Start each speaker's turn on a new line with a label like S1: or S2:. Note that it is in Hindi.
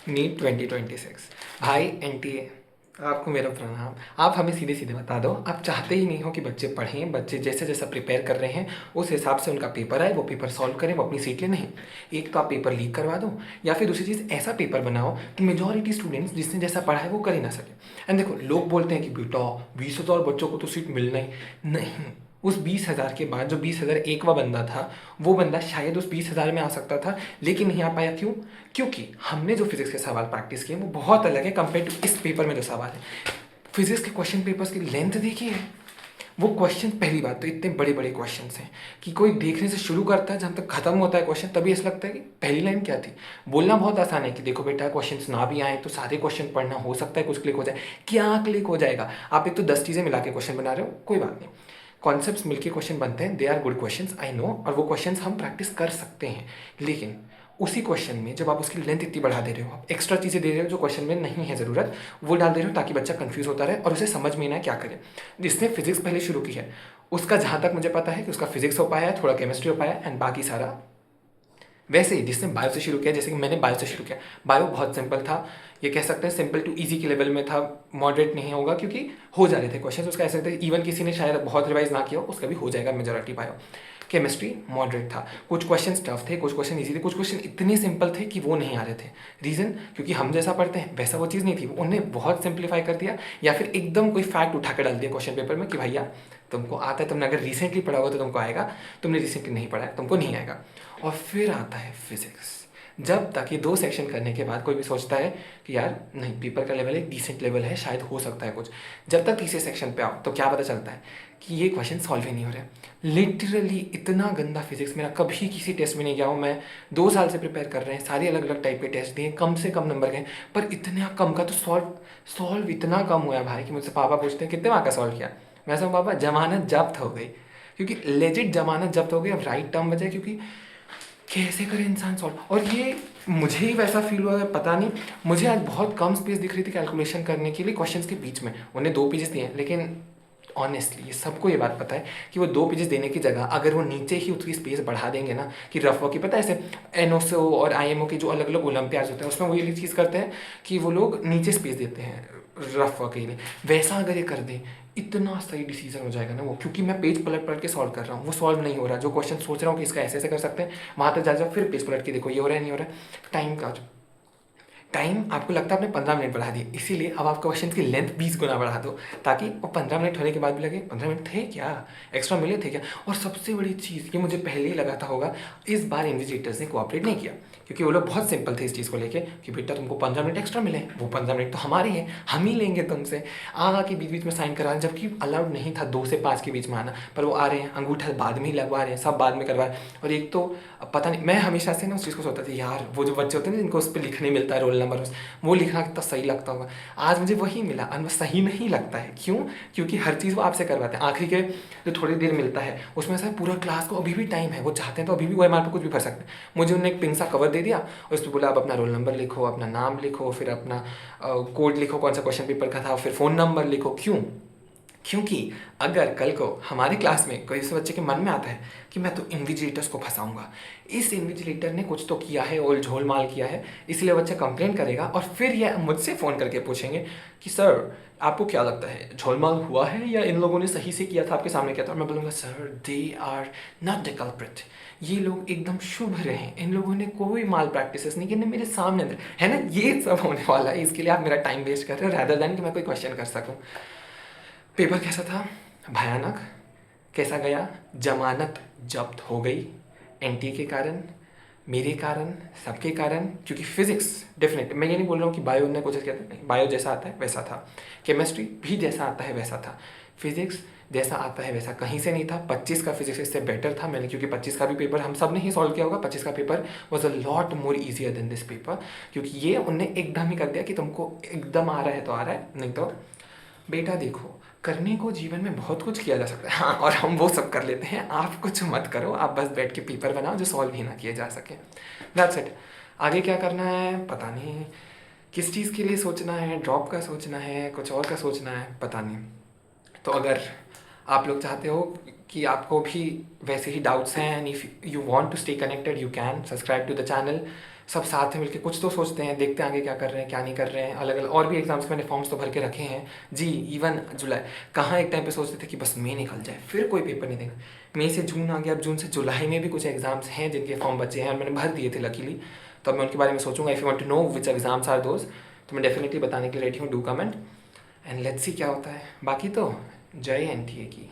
S1: नीट 2026 भाई एनटीए, आपको मेरा प्रणाम। आप हमें सीधे सीधे बता दो, आप चाहते ही नहीं हो कि बच्चे पढ़ें, बच्चे जैसे जैसा प्रिपेयर कर रहे हैं उस हिसाब से उनका पेपर आए, वो पेपर सॉल्व करें, वो अपनी सीट ले। नहीं, एक तो आप पेपर लीक करवा दो, या फिर दूसरी चीज़ ऐसा पेपर बनाओ कि मेजॉरिटी स्टूडेंट्स जिसने जैसा पढ़ा है वो कर ही ना सके। एंड देखो, लोग बोलते हैं कि बेटा 20,000 बच्चों को तो सीट मिलना ही नहीं। उस 20,000 के बाद जो 20,000 एकवा बंदा था, वो बंदा शायद उस 20,000 में आ सकता था, लेकिन नहीं आ पाया। क्यों? क्योंकि हमने जो फिजिक्स के सवाल प्रैक्टिस किए वो बहुत अलग है कंपेयर टू इस पेपर में जो सवाल है। फिजिक्स के क्वेश्चन पेपर्स की लेंथ देखिए, वो क्वेश्चन, पहली बात तो इतने बड़े बड़े क्वेश्चन हैं कि कोई देखने से शुरू करता है जहाँ तक खत्म होता है क्वेश्चन, तभी ऐसा लगता है कि पहली लाइन क्या थी। बोलना बहुत आसान है कि देखो बेटा क्वेश्चंस ना भी आए तो सारे क्वेश्चन पढ़ना, हो सकता है कुछ क्लिक हो जाए। क्या क्लिक हो जाएगा? आप एक तो 10 चीज़ें मिला के क्वेश्चन बना रहे हो, कोई बात नहीं। कॉन्सेप्ट्स मिलके क्वेश्चन बनते हैं, they are good questions, I know, और वो क्वेश्चंस हम प्रैक्टिस कर सकते हैं। लेकिन उसी क्वेश्चन में जब आप उसकी लेंथ इतनी बढ़ा दे रहे हो, आप एक्स्ट्रा चीज़ें दे रहे हो जो क्वेश्चन में नहीं है ज़रूरत, वो डाल दे रहे हो ताकि बच्चा कंफ्यूज होता रहे और उसे समझ में ना क्या करे। जिसने फिजिक्स पहले शुरू की है उसका जहाँ तक मुझे पता है कि उसका फिजिक्स हो पाया है, थोड़ा केमिस्ट्री हो पाया है, एंड बाकी सारा वैसे ही जिसने बायो से शुरू किया, जैसे कि मैंने बायो से शुरू किया। बायो बहुत सिंपल था, ये कह सकते हैं सिंपल टू इजी के लेवल में था, मॉडरेट नहीं होगा क्योंकि हो जा रहे थे क्वेश्चन उसका। ऐसे थे इवन किसी ने शायद बहुत रिवाइज ना किया हो उसका भी हो जाएगा मेजोरिटी बायो। केमिस्ट्री मॉडरेट था, कुछ क्वेश्चन टफ थे, कुछ क्वेश्चन इजी थे, कुछ क्वेश्चन इतने सिंपल थे कि वो नहीं आ रहे थे। रीज़न क्योंकि हम जैसा पढ़ते हैं वैसा वो चीज़ नहीं थी, उन्होंने बहुत सिंप्लीफाई कर दिया, या फिर एकदम कोई फैक्ट उठा कर डाल दिया क्वेश्चन पेपर में कि भैया तुमको आता है, तुमने अगर रिसेंटली पढ़ा होगा तो तुमको आएगा, तुमने रिसेंटली नहीं पढ़ा है तुमको नहीं आएगा। और फिर आता है फिजिक्स। जब तक ये 2 सेक्शन करने के बाद कोई भी सोचता है कि यार नहीं, पेपर का लेवल एक डिसेंट लेवल है, शायद हो सकता है कुछ, जब तक तीसरे सेक्शन पे आओ तो क्या पता चलता है कि ये क्वेश्चन सॉल्व ही नहीं हो रहे। लिटरली इतना गंदा फिजिक्स मेरा कभी किसी टेस्ट में नहीं गया हूँ। मैं 2 साल से प्रिपेयर कर रहे हैं, सारे अलग अलग टाइप के टेस्ट दिए, कम से कम नंबर गए, पर इतना कम का तो सॉल्व इतना कम हुआ भाई कि मुझसे पापा पूछते हैं कितने मार्क का सॉल्व किया। मैं समझ पापा जमानत जब्त हो गई, क्योंकि लेजिट जमानत जब्त हो गई। अब राइट टर्म बचा, क्योंकि कैसे करे इंसान सॉल्व। और ये मुझे ही वैसा फील हुआ है, पता नहीं, मुझे आज बहुत कम स्पेस दिख रही थी कैलकुलेशन करने के लिए क्वेश्चंस के बीच में। उन्हें 2 पेजेस दिए हैं, लेकिन ऑनेस्टली सबको ये बात पता है कि वो 2 पेजेस देने की जगह अगर वो नीचे ही उसकी स्पेस बढ़ा देंगे ना, कि रफ वर्क की, पता है ऐसे एनओसो और आईएमओ के जो अलग अलग ओलंपियाड्स होते हैं उसमें वही चीज़ करते हैं कि वो लोग नीचे स्पेस देते हैं रफ वर्क के लिए, वैसा अगर ये कर दें इतना सही डिसीजन हो जाएगा ना वो। क्योंकि मैं पेज पलट पलट के सॉल्व कर रहा हूँ, वो सॉल्व नहीं हो रहा। जो क्वेश्चन सोच रहा हूँ कि इसका ऐसे ऐसे कर सकते हैं, वहाँ तक जा जाओ फिर पेज पलट के देखो ये हो रहा है नहीं हो रहा है। टाइम आपको लगता है आपने 15 मिनट बढ़ा दिए, इसीलिए अब आप क्वेश्चन की लेंथ 20 गुना बढ़ा दो, ताकि वो 15 मिनट होने के बाद भी लगे 15 मिनट थे क्या, एक्स्ट्रा मिले थे क्या। और सबसे बड़ी चीज़ ये मुझे पहले ही लगा था होगा, इस बार इन्विजिलेटर्स ने कोऑपरेट नहीं किया, क्योंकि वो लोग बहुत सिंपल थे इस चीज़ को लेके कि बेटा तुमको 15 मिनट एक्स्ट्रा मिले, वो 15 मिनट तो हमारे हैं, हम ही लेंगे तुमसे। के बीच बीच में साइन करा, जबकि अलाउड नहीं था 2 से 5 के बीच में आना, पर वो आ रहे हैं, अंगूठा बाद में ही लगवा रहे हैं, सब बाद में करवा रहे हैं। और एक तो पता नहीं, मैं हमेशा से ना उस चीज़ को सोचता था यार, वो जो बच्चे होते हैं ना जिनको उस पर लिखने मिलता है रोल नंबर, वो लिखना कितना सही लगता होगा। आज मुझे वही मिला और सही नहीं लगता है। क्यों? क्योंकि हर चीज़ वो आपसे करवाते हैं। आखिरी के जो थोड़ी देर मिलता है उसमें से पूरा क्लास को अभी भी टाइम है, वो चाहते हैं तो अभी भी OMR पर कुछ भी भर सकते हैं। मुझे उन्होंने एक पिंक सा कवर दे दिया और उस पर बोला आप अपना रोल नंबर लिखो, अपना नाम लिखो, फिर अपना कोड लिखो, कौन सा क्वेश्चन पेपर का था, फिर फ़ोन नंबर लिखो। क्यों? क्योंकि अगर कल को हमारे क्लास में कोई से बच्चे के मन में आता है कि मैं तो इन्विजिलेटर्स को फंसाऊंगा, इस इन्विजिलेटर ने कुछ तो किया है और झोलमाल किया है, इसलिए बच्चा कंप्लेन करेगा और फिर यह मुझसे फ़ोन करके पूछेंगे कि सर आपको क्या लगता है झोलमाल हुआ है या इन लोगों ने सही से किया था, आपके सामने किया था। और मैं बोलूँगा sir they are not the culprit, ये लोग एकदम शुभ रहे, इन लोगों ने कोई माल प्रैक्टिसेस नहीं किए मेरे सामने अंदर, है ना। ये सब होने वाला है, इसके लिए आप मेरा टाइम वेस्ट कर रहे हो रैदर दैन कि मैं कोई क्वेश्चन कर सकूँ। पेपर कैसा था? भयानक। कैसा गया? जमानत जब्त हो गई एनटीए के कारण, मेरे कारण, सबके कारण। क्योंकि फिजिक्स डेफिनेट, मैं ये नहीं बोल रहा हूँ कि बायो ने कुछ किया था, नहीं, बायो जैसा आता है वैसा था, केमिस्ट्री भी जैसा आता है वैसा था, फिजिक्स जैसा आता है वैसा कहीं से नहीं था। 25 का फिजिक्स इससे बेटर था मैंने, क्योंकि 25 का भी पेपर हम सब ने ही सॉल्व किया होगा। 25 का paper was a lot more easier than this paper, क्योंकि ये उनने एकदम ही कर दिया कि तुमको एकदम आ रहा है तो आ रहा है, नहीं तो बेटा देखो, करने को जीवन में बहुत कुछ किया जा सकता है, हाँ, और हम वो सब कर लेते हैं। आप कुछ मत करो, आप बस बैठ के पेपर बनाओ जो सॉल्व ही ना किए जा सके। That's it. आगे क्या करना है पता नहीं, किस चीज़ के लिए सोचना है, ड्रॉप का सोचना है, कुछ और का सोचना है, पता नहीं। तो अगर आप लोग चाहते हो कि आपको भी वैसे ही डाउट्स हैं and if you want to stay connected, you can subscribe to the channel. सब साथ में मिलके कुछ तो सोचते हैं, देखते हैं आगे क्या कर रहे हैं क्या नहीं कर रहे हैं। अलग अलग और भी एग्जाम्स मैंने फॉर्म्स तो भर के रखे हैं जी। इवन जुलाई, कहाँ एक टाइम पे सोचते थे कि बस मई निकल जाए फिर कोई पेपर नहीं देंगे। मई से जून आ गया, अब जून से जुलाई में भी कुछ एग्जाम्स हैं जिनके फॉर्म बचे हैं और मैंने भर दिए थे लकीली। तो अब मैं उनके बारे में सोचूंगा। If you want to know which exams are those, तो मैं डेफिनेटली बताने के लिए रेडी हूँ। Do comment and let's see क्या होता है। बाकी तो जय एनटीए की।